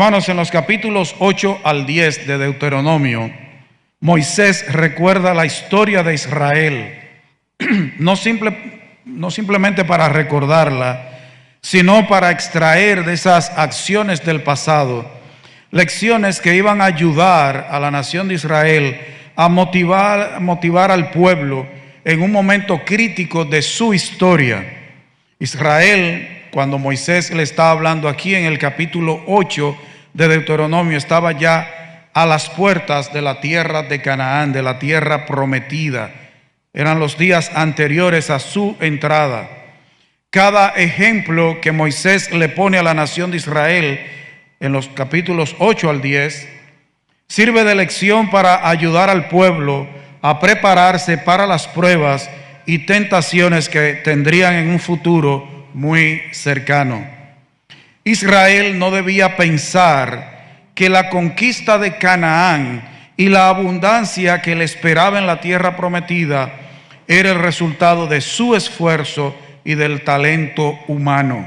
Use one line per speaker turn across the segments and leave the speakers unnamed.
Hermanos, en los capítulos 8 al 10 de Deuteronomio, Moisés recuerda la historia de Israel, no simplemente para recordarla, sino para extraer de esas acciones del pasado lecciones que iban a ayudar a la nación de Israel a motivar al pueblo en un momento crítico de su historia. Israel, cuando Moisés le está hablando aquí en el capítulo 8 de Deuteronomio, estaba ya a las puertas de la tierra de Canaán, de la tierra prometida. Eran los días anteriores a su entrada. Cada ejemplo que Moisés le pone a la nación de Israel en los capítulos 8 al 10 sirve de lección para ayudar al pueblo a prepararse para las pruebas y tentaciones que tendrían en un futuro muy cercano. Israel no debía pensar que la conquista de Canaán y la abundancia que le esperaba en la tierra prometida era el resultado de su esfuerzo y del talento humano.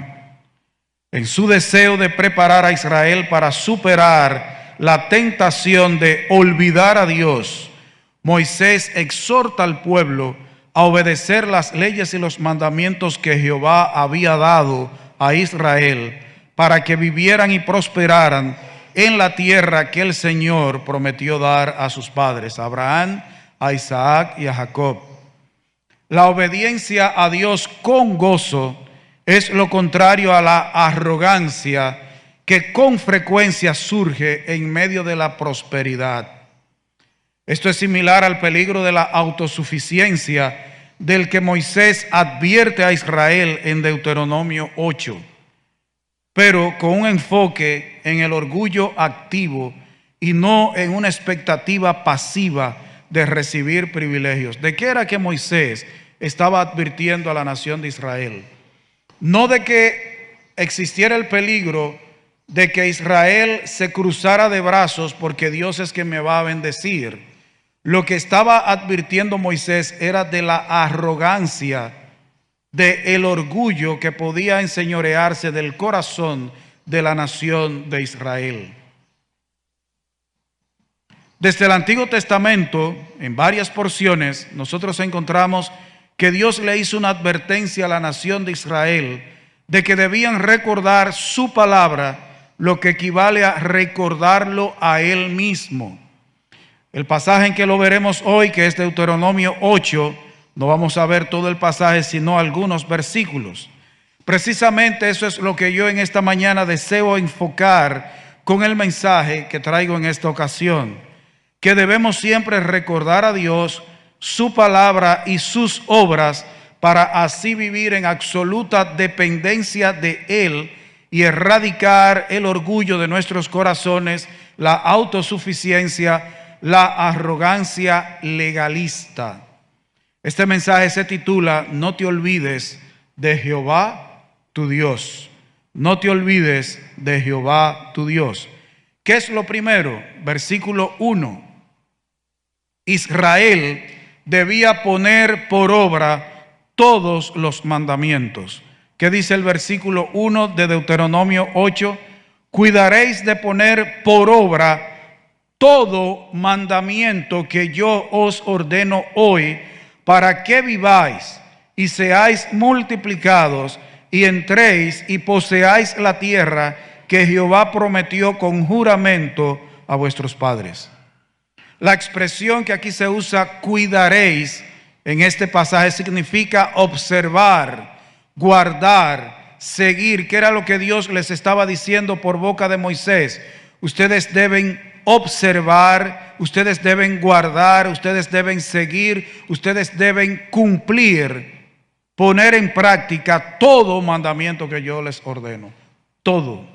En su deseo de preparar a Israel para superar la tentación de olvidar a Dios, Moisés exhorta al pueblo a obedecer las leyes y los mandamientos que Jehová había dado a Israel para que vivieran y prosperaran en la tierra que el Señor prometió dar a sus padres, a Abraham, a Isaac y a Jacob. La obediencia a Dios con gozo es lo contrario a la arrogancia que con frecuencia surge en medio de la prosperidad. Esto es similar al peligro de la autosuficiencia del que Moisés advierte a Israel en Deuteronomio 8, pero con un enfoque en el orgullo activo y no en una expectativa pasiva de recibir privilegios. ¿De qué era que Moisés estaba advirtiendo a la nación de Israel? No de que existiera el peligro de que Israel se cruzara de brazos porque Dios es que me va a bendecir. Lo que estaba advirtiendo Moisés era de la arrogancia, del orgullo que podía enseñorearse del corazón de la nación de Israel. Desde el Antiguo Testamento, en varias porciones, nosotros encontramos que Dios le hizo una advertencia a la nación de Israel de que debían recordar su palabra, lo que equivale a recordarlo a Él mismo. El pasaje en que lo veremos hoy, que es Deuteronomio 8, no vamos a ver todo el pasaje, sino algunos versículos. Precisamente eso es lo que yo en esta mañana deseo enfocar con el mensaje que traigo en esta ocasión, que debemos siempre recordar a Dios, su palabra y sus obras, para así vivir en absoluta dependencia de Él y erradicar el orgullo de nuestros corazones, la autosuficiencia, la arrogancia legalista. Este mensaje se titula: No te olvides de Jehová tu Dios. No te olvides de Jehová tu Dios. ¿Qué es lo primero? Versículo 1. Israel debía poner por obra todos los mandamientos. ¿Qué dice el versículo 1 de Deuteronomio 8? Cuidaréis de poner por obra todo mandamiento que yo os ordeno hoy, para que viváis y seáis multiplicados y entréis y poseáis la tierra que Jehová prometió con juramento a vuestros padres. La expresión que aquí se usa, cuidaréis, en este pasaje significa observar, guardar, seguir, que era lo que Dios les estaba diciendo por boca de Moisés. Ustedes deben observar, ustedes deben guardar, ustedes deben seguir, ustedes deben cumplir, poner en práctica todo mandamiento que yo les ordeno. Todo.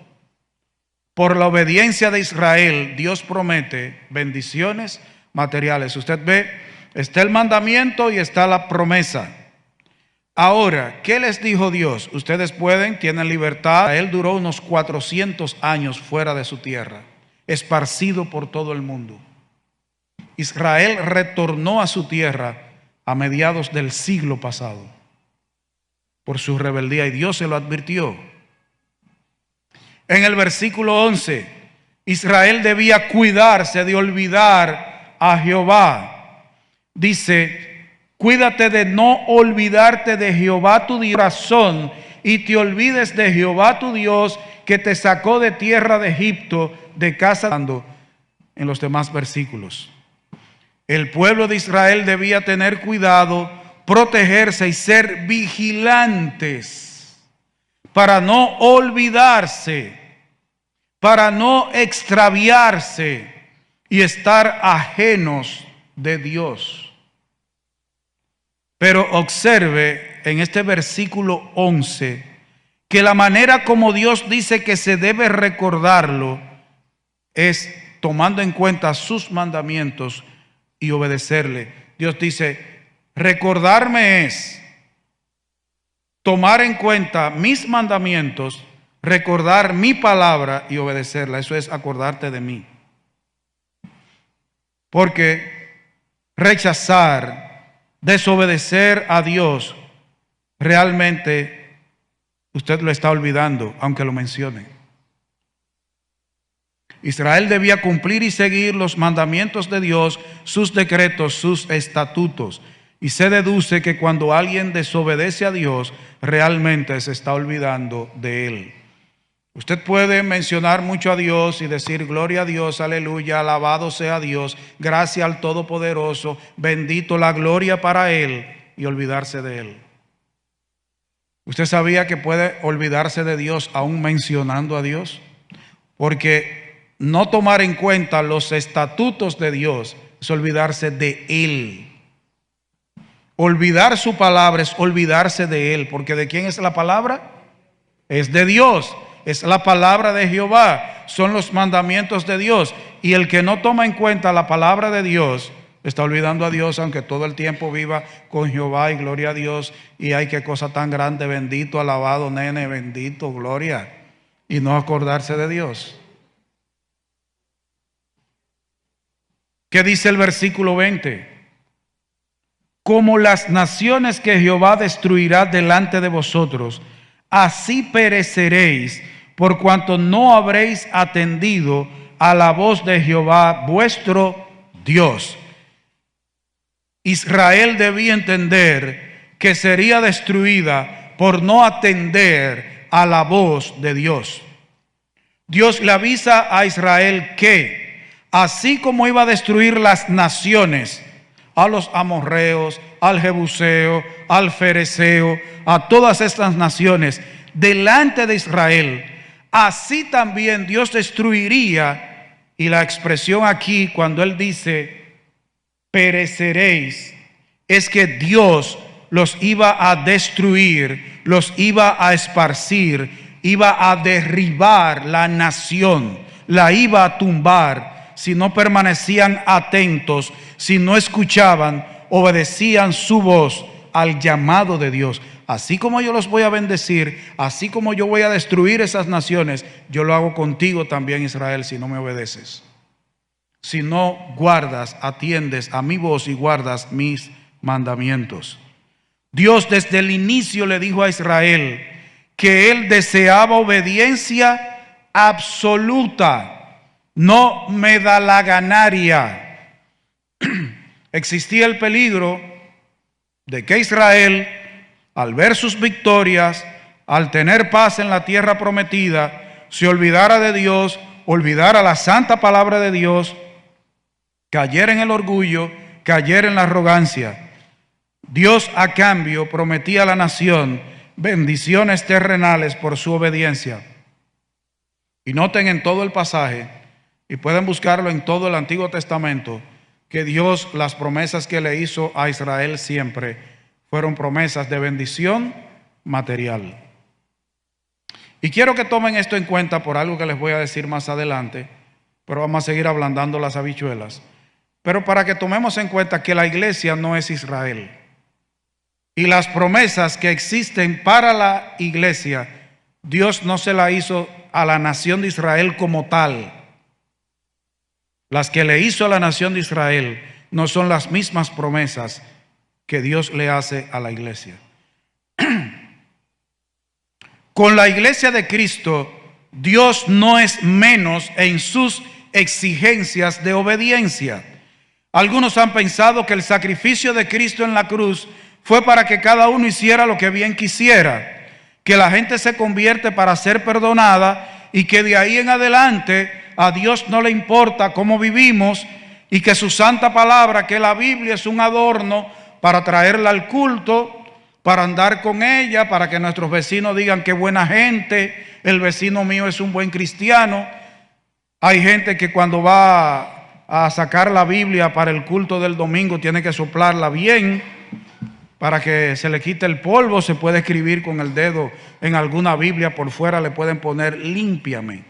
Por la obediencia de Israel, Dios promete bendiciones materiales. Usted ve, está el mandamiento y está la promesa. Ahora, ¿qué les dijo Dios? Ustedes tienen libertad. Él duró unos 400 años fuera de su tierra, esparcido por todo el mundo. Israel retornó a su tierra a mediados del siglo pasado por su rebeldía, y Dios se lo advirtió. En el versículo 11, Israel debía cuidarse de olvidar a Jehová. Dice, cuídate de no olvidarte de Jehová tu corazón y te olvides de Jehová tu Dios que te sacó de tierra de Egipto, de casa de... En los demás versículos. El pueblo de Israel debía tener cuidado, protegerse y ser vigilantes para no olvidarse, para no extraviarse y estar ajenos de Dios. Pero observe en este versículo 11 que la manera como Dios dice que se debe recordarlo es tomando en cuenta sus mandamientos y obedecerle. Dios dice, recordarme es tomar en cuenta mis mandamientos, recordar mi palabra y obedecerla. Eso es acordarte de mí. Porque rechazar, desobedecer a Dios, realmente usted lo está olvidando, aunque lo mencione. Israel debía cumplir y seguir los mandamientos de Dios, sus decretos, sus estatutos. Y se deduce que cuando alguien desobedece a Dios, realmente se está olvidando de Él. Usted puede mencionar mucho a Dios y decir gloria a Dios, aleluya, alabado sea Dios, gracias al Todopoderoso, bendito la gloria para Él, y olvidarse de Él. ¿Usted sabía que puede olvidarse de Dios aún mencionando a Dios? Porque no tomar en cuenta los estatutos de Dios es olvidarse de Él. Olvidar su palabra es olvidarse de Él. Porque ¿de quién es la palabra? Es de Dios. Es la palabra de Jehová. Son los mandamientos de Dios. Y el que no toma en cuenta la palabra de Dios está olvidando a Dios, aunque todo el tiempo viva con Jehová y gloria a Dios. Y hay qué cosa tan grande, bendito, alabado, nene, bendito, gloria. Y no acordarse de Dios. ¿Qué dice el versículo 20? Como las naciones que Jehová destruirá delante de vosotros, así pereceréis, por cuanto no habréis atendido a la voz de Jehová vuestro Dios. Israel debía entender que sería destruida por no atender a la voz de Dios. Dios le avisa a Israel que así como iba a destruir las naciones, a los amorreos, al jebuseo, al fereceo, a todas estas naciones delante de Israel, así también Dios destruiría. Y la expresión aquí cuando Él dice pereceréis, es que Dios los iba a destruir, los iba a esparcir, iba a derribar la nación, la iba a tumbar si no permanecían atentos, si no escuchaban, obedecían su voz al llamado de Dios. Así como yo los voy a bendecir, así como yo voy a destruir esas naciones, yo lo hago contigo también, Israel, si no me obedeces. Si no guardas, atiendes a mi voz y guardas mis mandamientos. Dios desde el inicio le dijo a Israel que Él deseaba obediencia absoluta. No me da la ganaria. Existía el peligro de que Israel, al ver sus victorias, al tener paz en la tierra prometida, se olvidara de Dios, olvidara la santa palabra de Dios, cayera en el orgullo, cayera en la arrogancia. Dios a cambio prometía a la nación bendiciones terrenales por su obediencia. Y noten en todo el pasaje, y pueden buscarlo en todo el Antiguo Testamento, que Dios, las promesas que le hizo a Israel siempre fueron promesas de bendición material. Y quiero que tomen esto en cuenta por algo que les voy a decir más adelante, pero vamos a seguir ablandando las habichuelas. Pero para que tomemos en cuenta que la iglesia no es Israel. Y las promesas que existen para la iglesia, Dios no se la hizo a la nación de Israel como tal. Las que le hizo a la nación de Israel no son las mismas promesas que Dios le hace a la iglesia. Con la iglesia de Cristo, Dios no es menos en sus exigencias de obediencia. Algunos han pensado que el sacrificio de Cristo en la cruz fue para que cada uno hiciera lo que bien quisiera, que la gente se convierte para ser perdonada y que de ahí en adelante a Dios no le importa cómo vivimos y que su santa palabra, que la Biblia, es un adorno para traerla al culto, para andar con ella, para que nuestros vecinos digan qué buena gente, el vecino mío es un buen cristiano. Hay gente que cuando va a sacar la Biblia para el culto del domingo tiene que soplarla bien para que se le quite el polvo. Se puede escribir con el dedo en alguna Biblia, por fuera le pueden poner límpiame.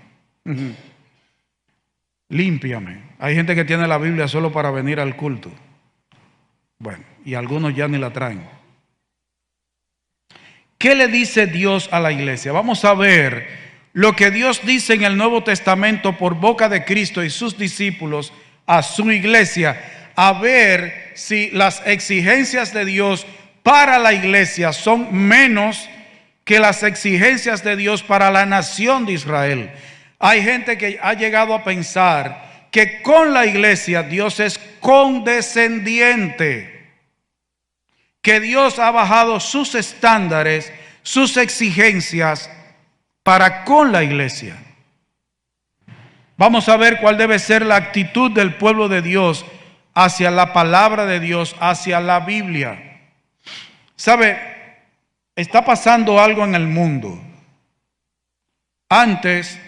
Límpiame. Hay gente que tiene la Biblia solo para venir al culto. Bueno, y algunos ya ni la traen. ¿Qué le dice Dios a la iglesia? Vamos a ver lo que Dios dice en el Nuevo Testamento por boca de Cristo y sus discípulos a su iglesia, a ver si las exigencias de Dios para la iglesia son menos que las exigencias de Dios para la nación de Israel. Hay gente que ha llegado a pensar que con la iglesia Dios es condescendiente, que Dios ha bajado sus estándares, sus exigencias para con la iglesia. Vamos a ver cuál debe ser la actitud del pueblo de Dios hacia la palabra de Dios, hacia la Biblia. ¿Sabe? Está pasando algo en el mundo. Antes,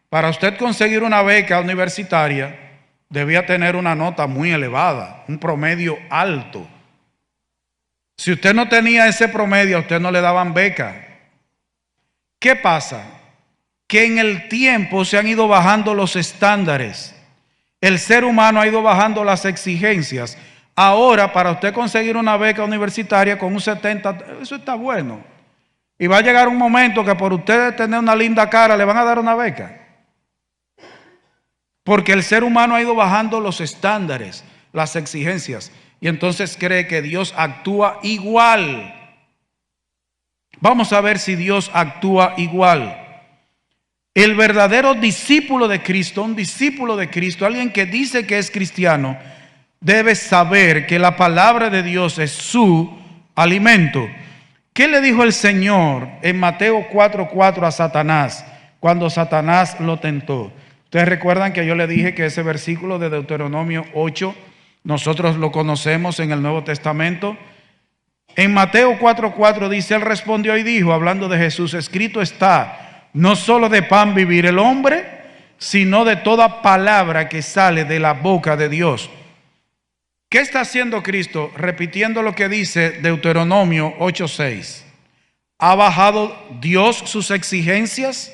para usted conseguir una beca universitaria, debía tener una nota muy elevada, un promedio alto. Si usted no tenía ese promedio, a usted no le daban beca. ¿Qué pasa? Que en el tiempo se han ido bajando los estándares. El ser humano ha ido bajando las exigencias. Ahora, para usted conseguir una beca universitaria con un 70, eso está bueno. Y va a llegar un momento que por usted tener una linda cara le van a dar una beca. Porque el ser humano ha ido bajando los estándares, las exigencias. Y entonces cree que Dios actúa igual. Vamos a ver si Dios actúa igual. El verdadero discípulo de Cristo, un discípulo de Cristo, alguien que dice que es cristiano, debe saber que la palabra de Dios es su alimento. ¿Qué le dijo el Señor en Mateo 4:4 a Satanás cuando Satanás lo tentó? Ustedes recuerdan que yo le dije que ese versículo de Deuteronomio 8, nosotros lo conocemos en el Nuevo Testamento. En Mateo 4:4 dice, él respondió y dijo, hablando de Jesús, escrito está, no solo de pan vivir el hombre, sino de toda palabra que sale de la boca de Dios. ¿Qué está haciendo Cristo? Repitiendo lo que dice Deuteronomio 8:6. ¿Ha bajado Dios sus exigencias?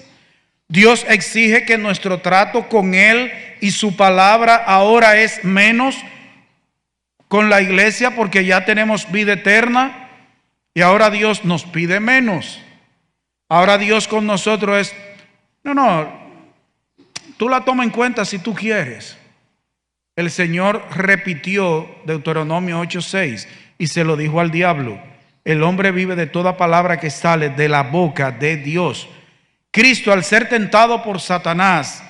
Dios exige que nuestro trato con Él y su palabra ahora es menos con la iglesia porque ya tenemos vida eterna y ahora Dios nos pide menos. Ahora Dios con nosotros es, no, tú la toma en cuenta si tú quieres. El Señor repitió Deuteronomio 8:6 y se lo dijo al diablo. El hombre vive de toda palabra que sale de la boca de Dios. Cristo, al ser tentado por Satanás,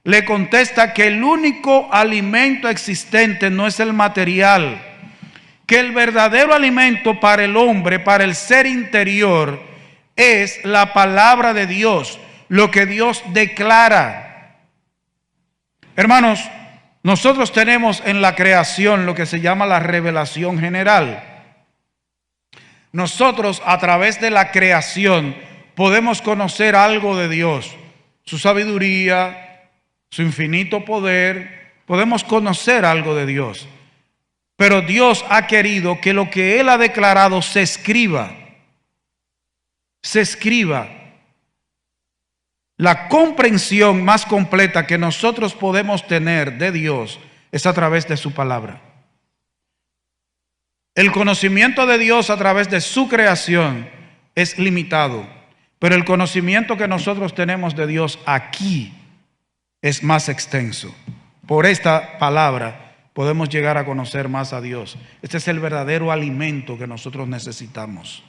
le contesta que el único alimento existente no es el material, que el verdadero alimento para el hombre, para el ser interior, es la palabra de Dios, lo que Dios declara. Hermanos, nosotros tenemos en la creación lo que se llama la revelación general. Nosotros a través de la creación podemos conocer algo de Dios, su sabiduría, su infinito poder, podemos conocer algo de Dios. Pero Dios ha querido que lo que Él ha declarado se escriba. Se escriba. La comprensión más completa que nosotros podemos tener de Dios es a través de su palabra. El conocimiento de Dios a través de su creación es limitado, pero el conocimiento que nosotros tenemos de Dios aquí es más extenso. Por esta palabra podemos llegar a conocer más a Dios. Este es el verdadero alimento que nosotros necesitamos.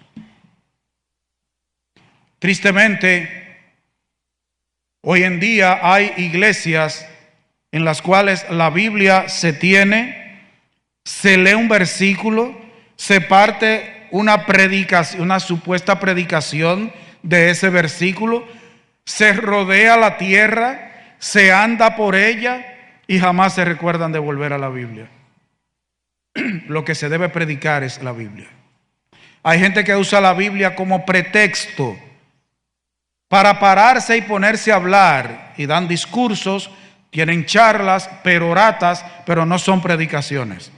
Tristemente, Hoy en día hay iglesias en las cuales la Biblia se tiene, se lee un versículo, se parte una predicación, una supuesta predicación de ese versículo, se rodea la tierra, se anda por ella y jamás se recuerdan de volver a la Biblia. Lo que se debe predicar es la Biblia. Hay gente que usa la Biblia como pretexto para pararse y ponerse a hablar, y dan discursos, tienen charlas, peroratas, pero no son predicaciones.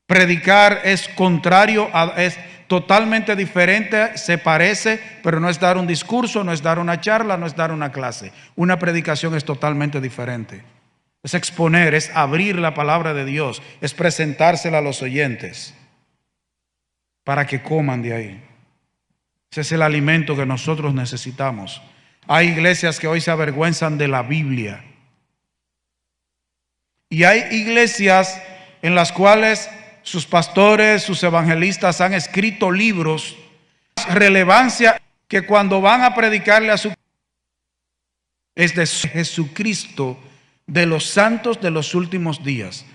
Predicar es contrario, es totalmente diferente, se parece, pero no es dar un discurso, no es dar una charla, no es dar una clase. Una predicación es totalmente diferente. Es exponer, es abrir la palabra de Dios, es presentársela a los oyentes para que coman de ahí. Ese es el alimento que nosotros necesitamos. Hay iglesias que hoy se avergüenzan de la Biblia. Y hay iglesias en las cuales sus pastores, sus evangelistas han escrito libros de relevancia que cuando van a predicarle a su es de Jesucristo, de los santos de los últimos días.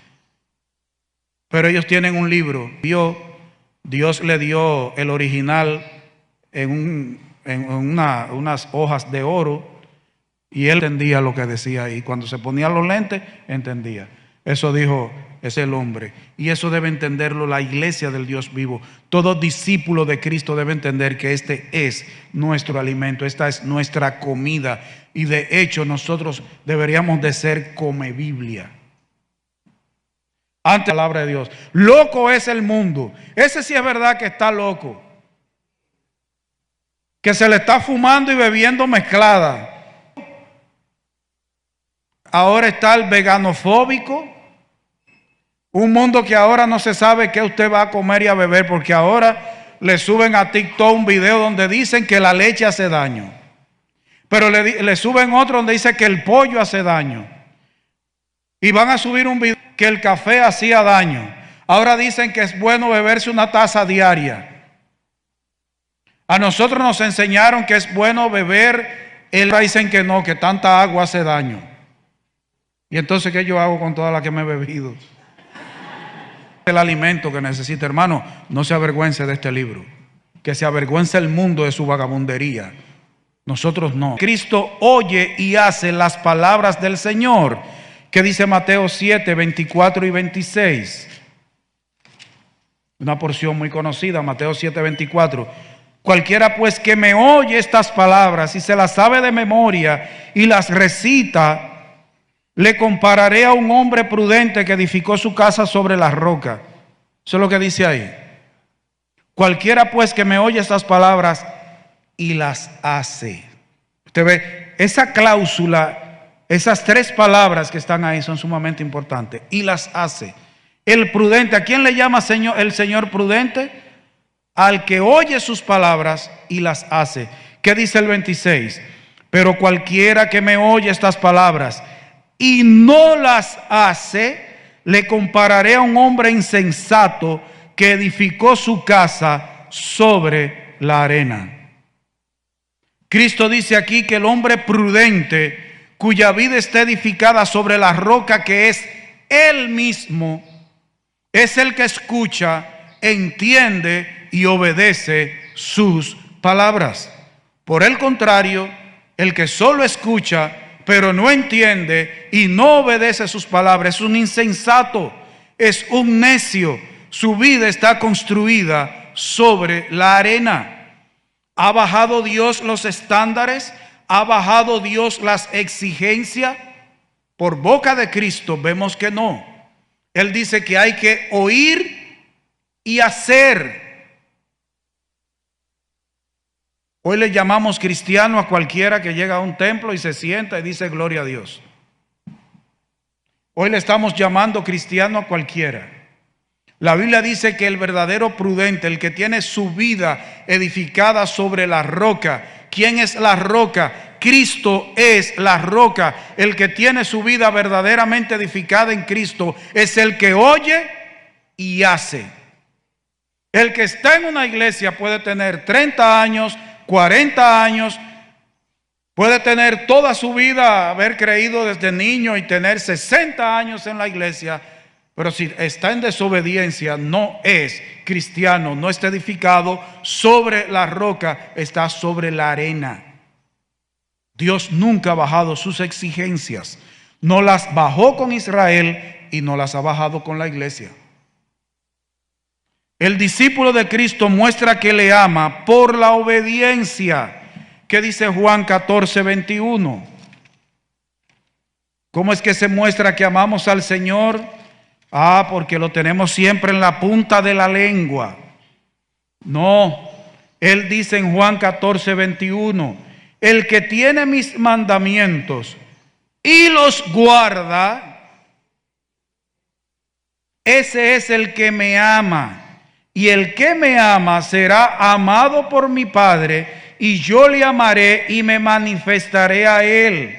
Pero ellos tienen un libro. Dios le dio el original en unas hojas de oro, y él entendía lo que decía ahí. Cuando se ponía los lentes, entendía. Eso dijo, es el hombre. Y eso debe entenderlo la iglesia del Dios vivo. Todo discípulo de Cristo debe entender que este es nuestro alimento, esta es nuestra comida. Y de hecho nosotros deberíamos de ser come Biblia. Ante la palabra de Dios. Loco es el mundo. Ese sí es verdad que está loco. Que se le está fumando y bebiendo mezclada. Ahora está el veganofóbico. Un mundo que ahora no se sabe qué usted va a comer y a beber, porque ahora le suben a TikTok un video donde dicen que la leche hace daño. Pero le suben otro donde dice que el pollo hace daño. Y van a subir un video que el café hacía daño. Ahora dicen que es bueno beberse una taza diaria. A nosotros nos enseñaron que es bueno beber, ahora dicen que no, que tanta agua hace daño. Y entonces, ¿qué yo hago con toda la que me he bebido? El alimento que necesita, hermano, no se avergüence de este libro. Que se avergüence el mundo de su vagabundería. Nosotros no. Cristo oye y hace las palabras del Señor. ¿Qué dice Mateo 7, 24 y 26? Una porción muy conocida, Mateo 7, 24. Cualquiera pues que me oye estas palabras y se las sabe de memoria y las recita, le compararé a un hombre prudente que edificó su casa sobre la roca. Eso es lo que dice ahí. Cualquiera pues que me oye estas palabras y las hace. Usted ve, esa cláusula, esas tres palabras que están ahí son sumamente importantes. Y las hace. El prudente, ¿a quién le llama el Señor prudente? Al que oye sus palabras y las hace. ¿Qué dice el 26? Pero cualquiera que me oye estas palabras y no las hace, le compararé a un hombre insensato que edificó su casa sobre la arena. Cristo dice aquí que el hombre prudente, cuya vida está edificada sobre la roca que es Él mismo, es el que escucha, entiende y obedece sus palabras. Por el contrario, el que solo escucha pero no entiende y no obedece sus palabras es un insensato, es un necio. Su vida está construida sobre la arena. ¿Ha bajado Dios los estándares? ¿Ha bajado Dios las exigencias? Por boca de Cristo vemos que no. Él dice que hay que oír y hacer. Hoy le llamamos cristiano a cualquiera que llega a un templo y se sienta y dice gloria a Dios. Hoy le estamos llamando cristiano a cualquiera. La Biblia dice que el verdadero prudente, el que tiene su vida edificada sobre la roca. ¿Quién es la roca? Cristo es la roca. El que tiene su vida verdaderamente edificada en Cristo es el que oye y hace. El que está en una iglesia puede tener 30 años, 40 años, Puede tener toda su vida, haber creído desde niño y tener 60 años en la iglesia, pero si está en desobediencia, no es cristiano, no está edificado sobre la roca, está sobre la arena. Dios nunca ha bajado sus exigencias, no las bajó con Israel y no las ha bajado con la iglesia. El discípulo de Cristo muestra que le ama por la obediencia. ¿Qué dice Juan 14, 21? ¿Cómo es que se muestra que amamos al Señor? Porque lo tenemos siempre en la punta de la lengua. No, Él dice en Juan 14, 21, el que tiene mis mandamientos y los guarda, ese es el que me ama. Y el que me ama será amado por mi Padre, y yo le amaré y me manifestaré a él.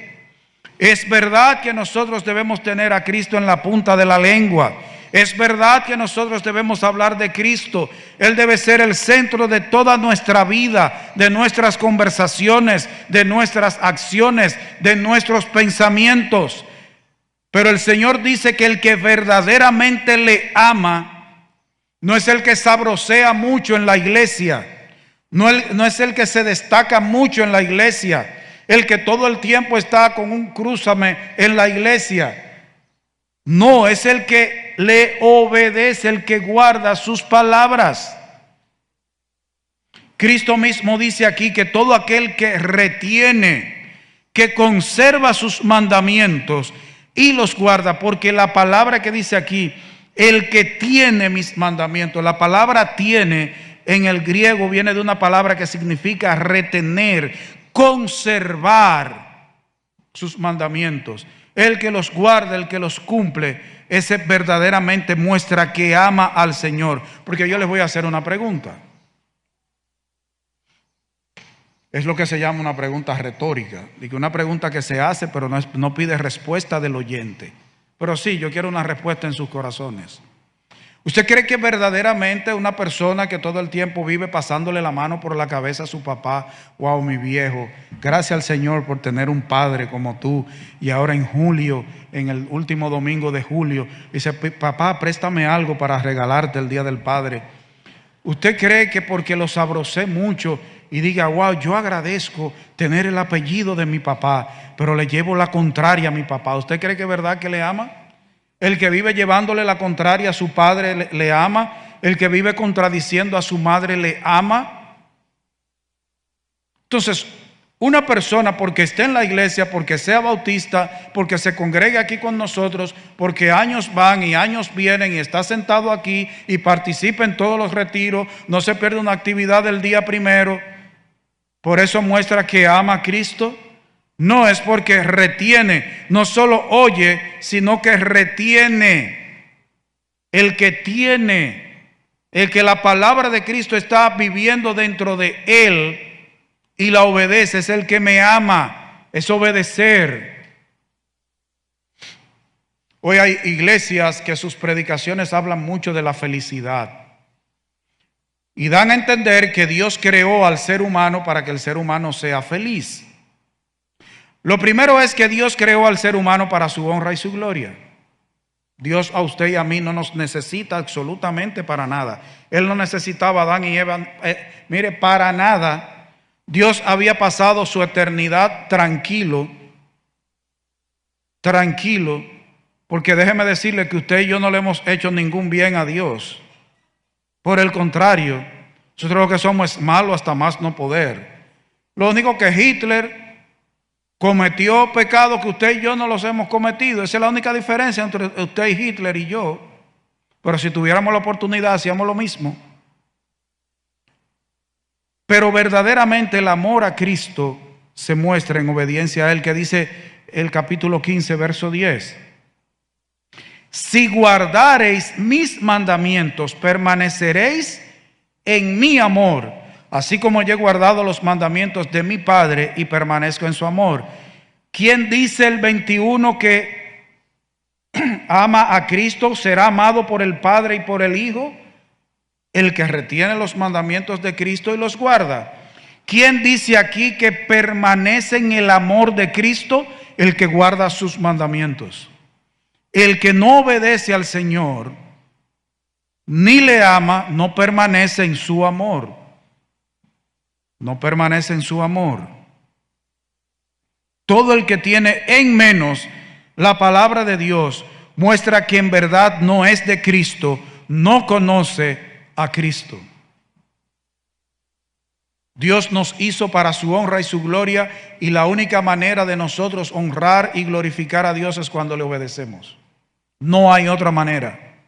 Es verdad que nosotros debemos tener a Cristo en la punta de la lengua. Es verdad que nosotros debemos hablar de Cristo. Él debe ser el centro de toda nuestra vida, de nuestras conversaciones, de nuestras acciones, de nuestros pensamientos. Pero el Señor dice que el que verdaderamente le ama no es el que sabrosea mucho en la iglesia. No es el que se destaca mucho en la iglesia, el que todo el tiempo está con un crúzame en la iglesia. No, es el que le obedece, el que guarda sus palabras. Cristo mismo dice aquí que todo aquel que retiene, que conserva sus mandamientos y los guarda, porque la palabra que dice aquí, el que tiene mis mandamientos, la palabra tiene en el griego viene de una palabra que significa retener, conservar sus mandamientos. El que los guarda, el que los cumple, ese verdaderamente muestra que ama al Señor. Porque yo les voy a hacer una pregunta. Es lo que se llama una pregunta retórica. Digo, una pregunta que se hace pero no pide respuesta del oyente. Pero sí, yo quiero una respuesta en sus corazones. ¿Usted cree que verdaderamente una persona que todo el tiempo vive pasándole la mano por la cabeza a su papá, wow, mi viejo, gracias al Señor por tener un padre como tú, y ahora en julio, en el último domingo de julio, dice, papá, préstame algo para regalarte el día del padre? ¿Usted cree que porque lo sabrosé mucho y diga, wow, yo agradezco tener el apellido de mi papá, pero le llevo la contraria a mi papá? ¿Usted cree que es verdad que le ama? El que vive llevándole la contraria a su padre le ama. El que vive contradiciendo a su madre le ama. Entonces, una persona porque esté en la iglesia, porque sea bautista, porque se congregue aquí con nosotros, porque años van y años vienen y está sentado aquí y participa en todos los retiros, no se pierde una actividad del día primero, por eso muestra que ama a Cristo. No, es porque retiene, no solo oye, sino que retiene. El que tiene, el que la palabra de Cristo está viviendo dentro de él y la obedece, es el que me ama, es obedecer. Hoy hay iglesias que sus predicaciones hablan mucho de la felicidad y dan a entender que Dios creó al ser humano para que el ser humano sea feliz. Lo primero es que Dios creó al ser humano para su honra y su gloria. Dios a usted y a mí no nos necesita absolutamente para nada. Él no necesitaba a Adán y Eva, mire, para nada. Dios había pasado su eternidad tranquilo, porque déjeme decirle que usted y yo no le hemos hecho ningún bien a Dios. Por el contrario, nosotros lo que somos es malos hasta más no poder. Lo único que Hitler cometió pecados que usted y yo no los hemos cometido. Esa es la única diferencia entre usted y Hitler y yo. Pero si tuviéramos la oportunidad, hacíamos lo mismo. Pero verdaderamente el amor a Cristo se muestra en obediencia a Él, que dice el capítulo 15, verso 10. Si guardareis mis mandamientos, permaneceréis en mi amor, así como yo he guardado los mandamientos de mi Padre y permanezco en su amor. ¿Quién dice el 21 que ama a Cristo será amado por el Padre y por el Hijo? El que retiene los mandamientos de Cristo y los guarda. ¿Quién dice aquí que permanece en el amor de Cristo? El que guarda sus mandamientos. El que no obedece al Señor ni le ama, no permanece en su amor. No permanece en su amor. Todo el que tiene en menos la palabra de Dios muestra que en verdad no es de Cristo, no conoce a Cristo. Dios nos hizo para su honra y su gloria, y la única manera de nosotros honrar y glorificar a Dios es cuando le obedecemos. No hay otra manera.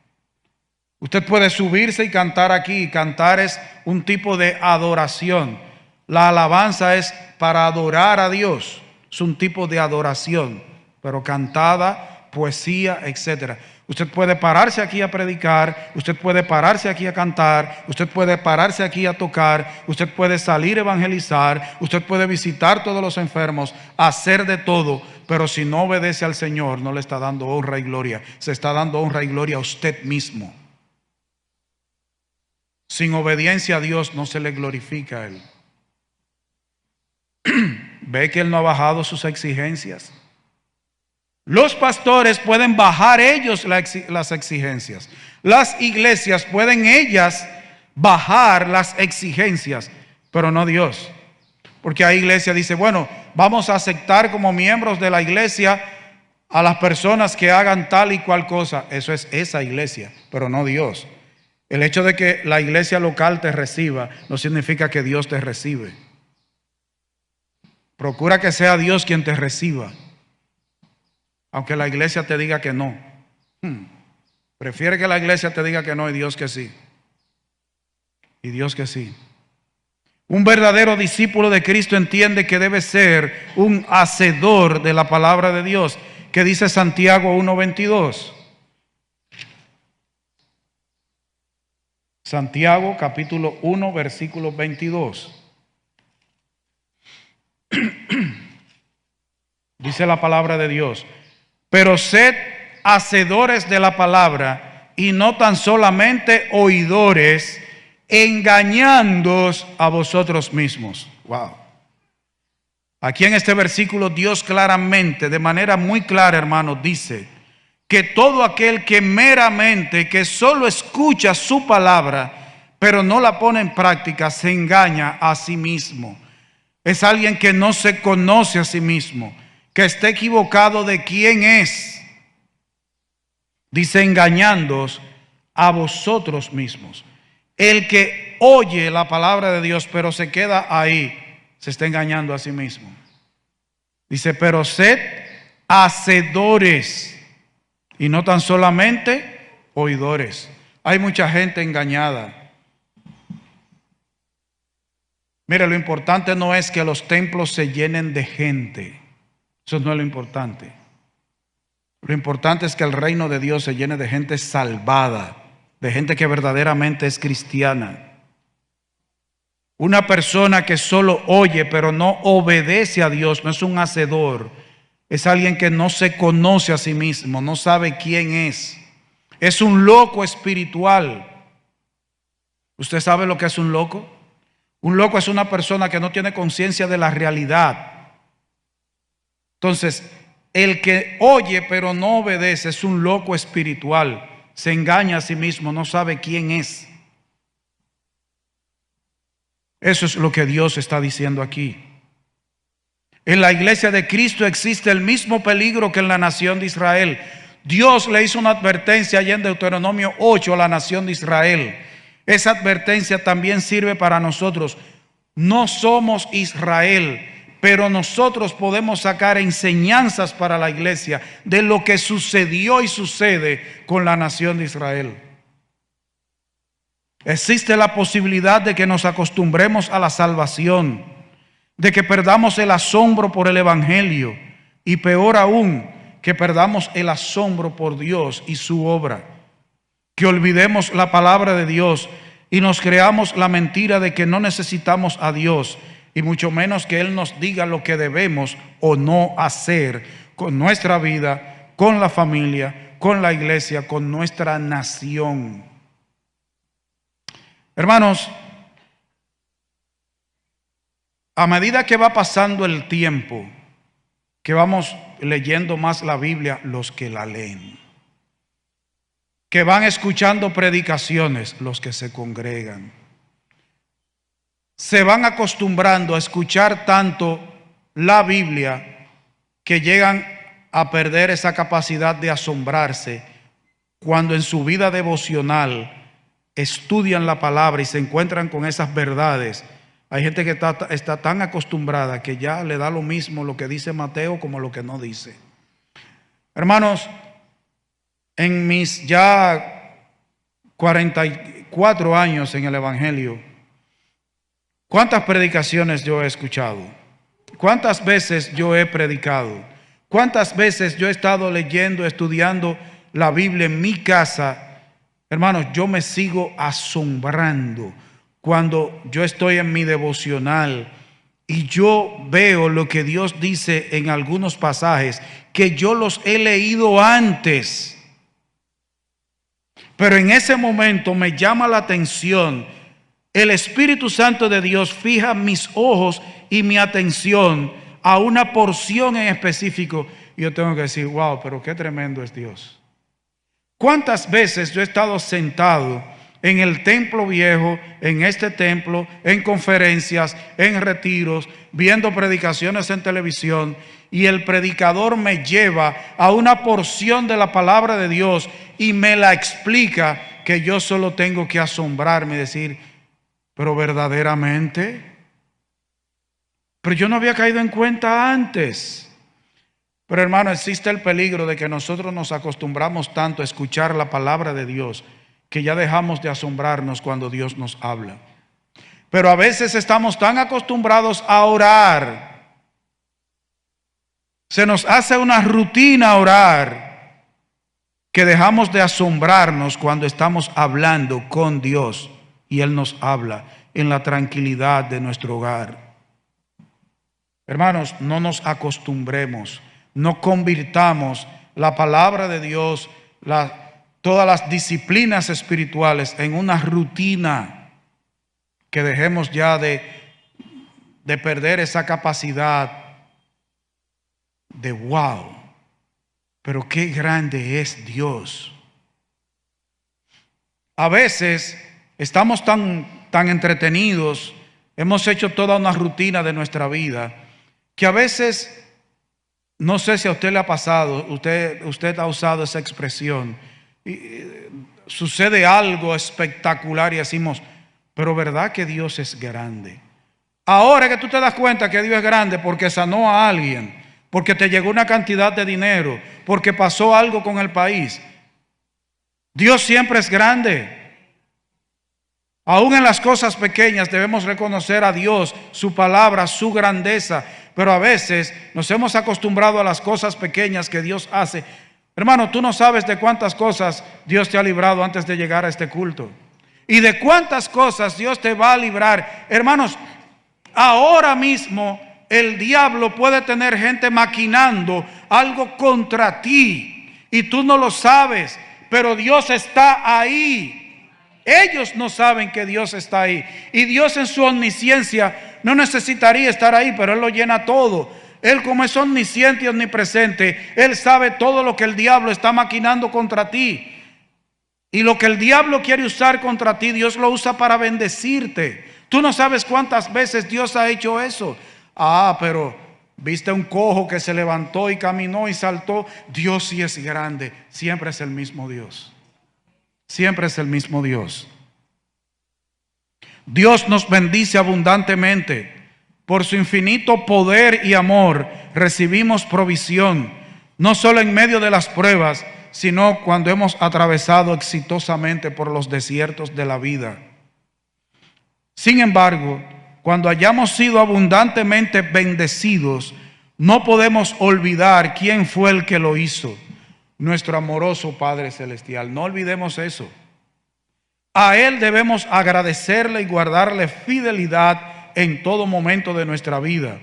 Usted puede subirse y cantar aquí. Cantar es un tipo de adoración. La alabanza es para adorar a Dios. Es un tipo de adoración, pero cantada, poesía, etc. Usted puede pararse aquí a predicar, usted puede pararse aquí a cantar, usted puede pararse aquí a tocar, usted puede salir a evangelizar, usted puede visitar todos los enfermos, hacer de todo, pero si no obedece al Señor, no le está dando honra y gloria. Se está dando honra y gloria a usted mismo. Sin obediencia a Dios no se le glorifica a Él. ¿Ve que Él no ha bajado sus exigencias? Los pastores pueden bajar ellos las exigencias. Las iglesias pueden ellas bajar las exigencias, pero no Dios. Porque hay iglesia dice, bueno, vamos a aceptar como miembros de la iglesia a las personas que hagan tal y cual cosa. Eso es esa iglesia, pero no Dios. El hecho de que la iglesia local te reciba no significa que Dios te recibe. Procura que sea Dios quien te reciba, aunque la iglesia te diga que no. Prefiere que la iglesia te diga que no y Dios que sí. Y Dios que sí. Un verdadero discípulo de Cristo entiende que debe ser un hacedor de la palabra de Dios, que dice Santiago 1:22. Santiago capítulo 1 versículo 22. Dice la palabra de Dios: pero sed hacedores de la palabra y no tan solamente oidores, engañándoos a vosotros mismos. Wow. Aquí en este versículo Dios claramente, de manera muy clara, hermanos, dice que todo aquel que meramente, que solo escucha su palabra, pero no la pone en práctica, se engaña a sí mismo. Es alguien que no se conoce a sí mismo, que está equivocado de quién es. Dice, engañándoos a vosotros mismos. El que oye la palabra de Dios, pero se queda ahí, se está engañando a sí mismo. Dice, pero sed hacedores y no tan solamente oidores. Hay mucha gente engañada. Mire, lo importante no es que los templos se llenen de gente. Eso no es lo importante. Lo importante es que el reino de Dios se llene de gente salvada, de gente que verdaderamente es cristiana. Una persona que solo oye pero no obedece a Dios no es un hacedor. Es alguien que no se conoce a sí mismo, no sabe quién es. Es un loco espiritual. ¿Usted sabe lo que es un loco? Un loco es una persona que no tiene conciencia de la realidad. Entonces, el que oye pero no obedece es un loco espiritual. Se engaña a sí mismo, no sabe quién es. Eso es lo que Dios está diciendo aquí. En la iglesia de Cristo existe el mismo peligro que en la nación de Israel. Dios le hizo una advertencia allá en Deuteronomio 8 a la nación de Israel. Esa advertencia también sirve para nosotros. No somos Israel, pero nosotros podemos sacar enseñanzas para la iglesia de lo que sucedió y sucede con la nación de Israel. Existe la posibilidad de que nos acostumbremos a la salvación, de que perdamos el asombro por el evangelio y peor aún, que perdamos el asombro por Dios y su obra, que olvidemos la palabra de Dios y nos creamos la mentira de que no necesitamos a Dios y mucho menos que Él nos diga lo que debemos o no hacer con nuestra vida, con la familia, con la iglesia, con nuestra nación. Hermanos, A medida que va pasando el tiempo, que vamos leyendo más la Biblia, los que la leen, que van escuchando predicaciones, los que se congregan, se van acostumbrando a escuchar tanto la Biblia que llegan a perder esa capacidad de asombrarse cuando en su vida devocional estudian la palabra y se encuentran con esas verdades. Hay gente que está tan acostumbrada que ya le da lo mismo lo que dice Mateo como lo que no dice. Hermanos, en mis ya 44 años en el Evangelio, ¿cuántas predicaciones yo he escuchado? ¿Cuántas veces yo he predicado? ¿Cuántas veces yo he estado leyendo, estudiando la Biblia en mi casa? Hermanos, yo me sigo asombrando cuando yo estoy en mi devocional y yo veo lo que Dios dice en algunos pasajes que yo los he leído antes. Pero en ese momento me llama la atención. El Espíritu Santo de Dios fija mis ojos y mi atención a una porción en específico. Y yo tengo que decir, wow, pero qué tremendo es Dios. ¿Cuántas veces yo he estado sentado en el templo viejo, en este templo, en conferencias, en retiros, viendo predicaciones en televisión, y el predicador me lleva a una porción de la palabra de Dios y me la explica, que yo solo tengo que asombrarme y decir, pero verdaderamente, pero yo no había caído en cuenta antes. Pero hermano, existe el peligro de que nosotros nos acostumbramos tanto a escuchar la palabra de Dios que ya dejamos de asombrarnos cuando Dios nos habla. Pero a veces estamos tan acostumbrados a orar, se nos hace una rutina orar, que dejamos de asombrarnos cuando estamos hablando con Dios y Él nos habla en la tranquilidad de nuestro hogar. Hermanos, no nos acostumbremos, no convirtamos la palabra de Dios, todas las disciplinas espirituales en una rutina, que dejemos ya de perder esa capacidad de wow, pero qué grande es Dios. A veces estamos tan entretenidos, hemos hecho toda una rutina de nuestra vida, que a veces, no sé si a usted le ha pasado, usted ha usado esa expresión, sucede algo espectacular y decimos, pero ¿verdad que Dios es grande? Ahora que tú te das cuenta que Dios es grande porque sanó a alguien, porque te llegó una cantidad de dinero, porque pasó algo con el país, Dios siempre es grande. Aún en las cosas pequeñas debemos reconocer a Dios, su palabra, su grandeza. Pero a veces nos hemos acostumbrado a las cosas pequeñas que Dios hace. Hermano, tú no sabes de cuántas cosas Dios te ha librado antes de llegar a este culto. Y de cuántas cosas Dios te va a librar. Hermanos, ahora mismo el diablo puede tener gente maquinando algo contra ti. Y tú no lo sabes, pero Dios está ahí. Ellos no saben que Dios está ahí. Y Dios en su omnisciencia no necesitaría estar ahí, pero Él lo llena todo. Él, como es omnisciente y omnipresente, Él sabe todo lo que el diablo está maquinando contra ti. Y lo que el diablo quiere usar contra ti, Dios lo usa para bendecirte. Tú no sabes cuántas veces Dios ha hecho eso. Ah, pero viste un cojo que se levantó y caminó y saltó. Dios sí es grande. Siempre es el mismo Dios. Siempre es el mismo Dios. Dios nos bendice abundantemente. Por su infinito poder y amor recibimos provisión, no solo en medio de las pruebas, sino cuando hemos atravesado exitosamente por los desiertos de la vida. Sin embargo, cuando hayamos sido abundantemente bendecidos, no podemos olvidar quién fue el que lo hizo. Nuestro amoroso Padre Celestial. No olvidemos eso. A Él debemos agradecerle y guardarle fidelidad en todo momento de nuestra vida.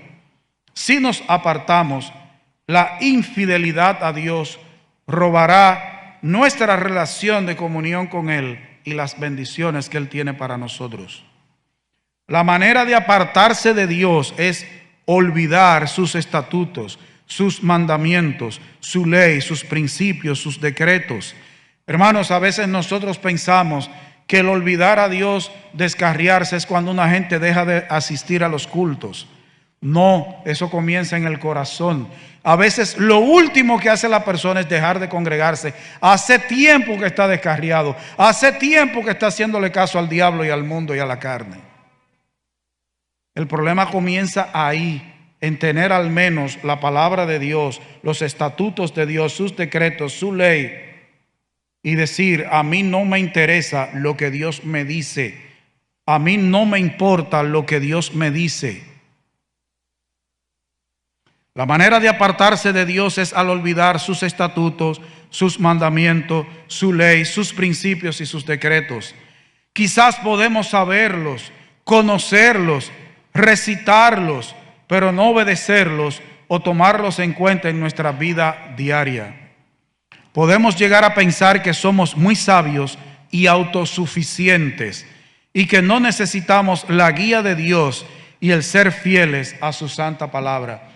Si nos apartamos, la infidelidad a Dios robará nuestra relación de comunión con Él y las bendiciones que Él tiene para nosotros. La manera de apartarse de Dios es olvidar sus estatutos, sus mandamientos, su ley, sus principios, sus decretos. Hermanos, a veces nosotros pensamos que el olvidar a Dios, descarriarse, es cuando una gente deja de asistir a los cultos. No, eso comienza en el corazón. A veces lo último que hace la persona es dejar de congregarse. Hace tiempo que está descarriado. Hace tiempo que está haciéndole caso al diablo y al mundo y a la carne. El problema comienza ahí, en tener al menos la palabra de Dios, los estatutos de Dios, sus decretos, su ley, y decir: a mí no me interesa lo que Dios me dice, a mí no me importa lo que Dios me dice. La manera de apartarse de Dios es al olvidar sus estatutos, sus mandamientos, su ley, sus principios y sus decretos. Quizás podemos saberlos, conocerlos, recitarlos, pero no obedecerlos o tomarlos en cuenta en nuestra vida diaria. Podemos llegar a pensar que somos muy sabios y autosuficientes y que no necesitamos la guía de Dios y el ser fieles a su santa palabra.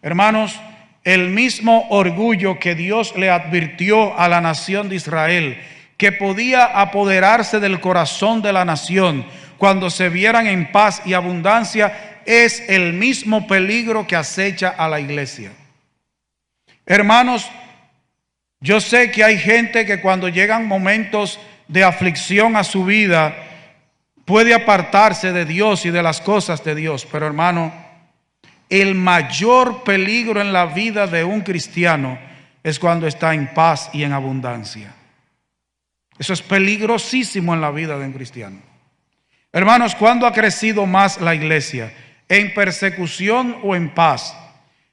Hermanos, el mismo orgullo que Dios le advirtió a la nación de Israel, que podía apoderarse del corazón de la nación cuando se vieran en paz y abundancia, es el mismo peligro que acecha a la iglesia. Hermanos, yo sé que hay gente que cuando llegan momentos de aflicción a su vida puede apartarse de Dios y de las cosas de Dios, pero hermano, el mayor peligro en la vida de un cristiano es cuando está en paz y en abundancia. Eso es peligrosísimo en la vida de un cristiano. Hermanos, ¿cuándo ha crecido más la iglesia? ¿En persecución o en paz?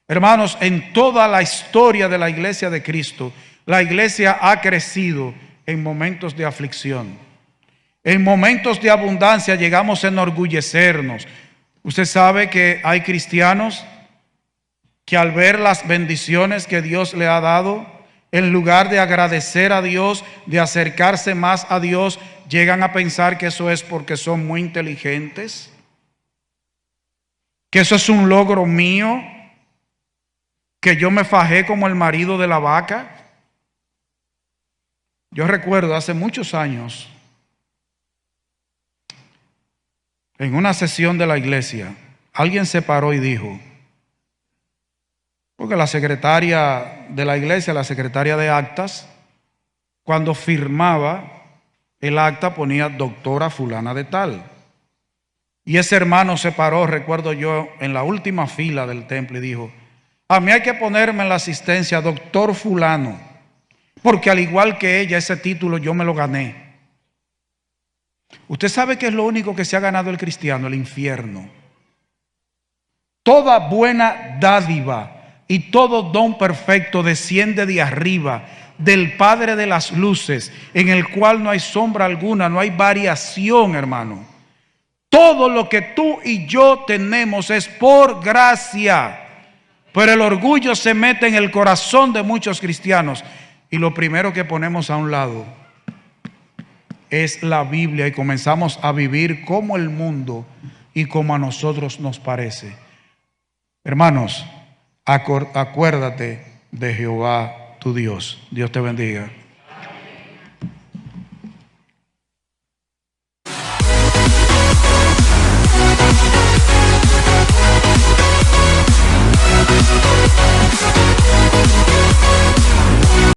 Hermanos, en toda la historia de la iglesia de Cristo, la iglesia ha crecido en momentos de aflicción. En momentos de abundancia llegamos a enorgullecernos. Usted sabe que hay cristianos que al ver las bendiciones que Dios le ha dado, en lugar de agradecer a Dios, de acercarse más a Dios, llegan a pensar que eso es porque son muy inteligentes, que eso es un logro mío, que yo me fajé como el marido de la vaca. Yo recuerdo hace muchos años, en una sesión de la iglesia, alguien se paró y dijo, porque la secretaria de la iglesia, la secretaria de actas, cuando firmaba el acta ponía doctora fulana de tal. Y ese hermano se paró, recuerdo yo, en la última fila del templo y dijo, a mí hay que ponerme en la asistencia doctor fulano, porque al igual que ella, ese título yo me lo gané. Usted sabe que es lo único que se ha ganado el cristiano, el infierno. Toda buena dádiva y todo don perfecto desciende de arriba, del Padre de las luces, en el cual no hay sombra alguna, no hay variación, hermano. Todo lo que tú y yo tenemos es por gracia, pero el orgullo se mete en el corazón de muchos cristianos y lo primero que ponemos a un lado es la Biblia y comenzamos a vivir como el mundo y como a nosotros nos parece. Hermanos, acuérdate de Jehová tu Dios. Dios te bendiga.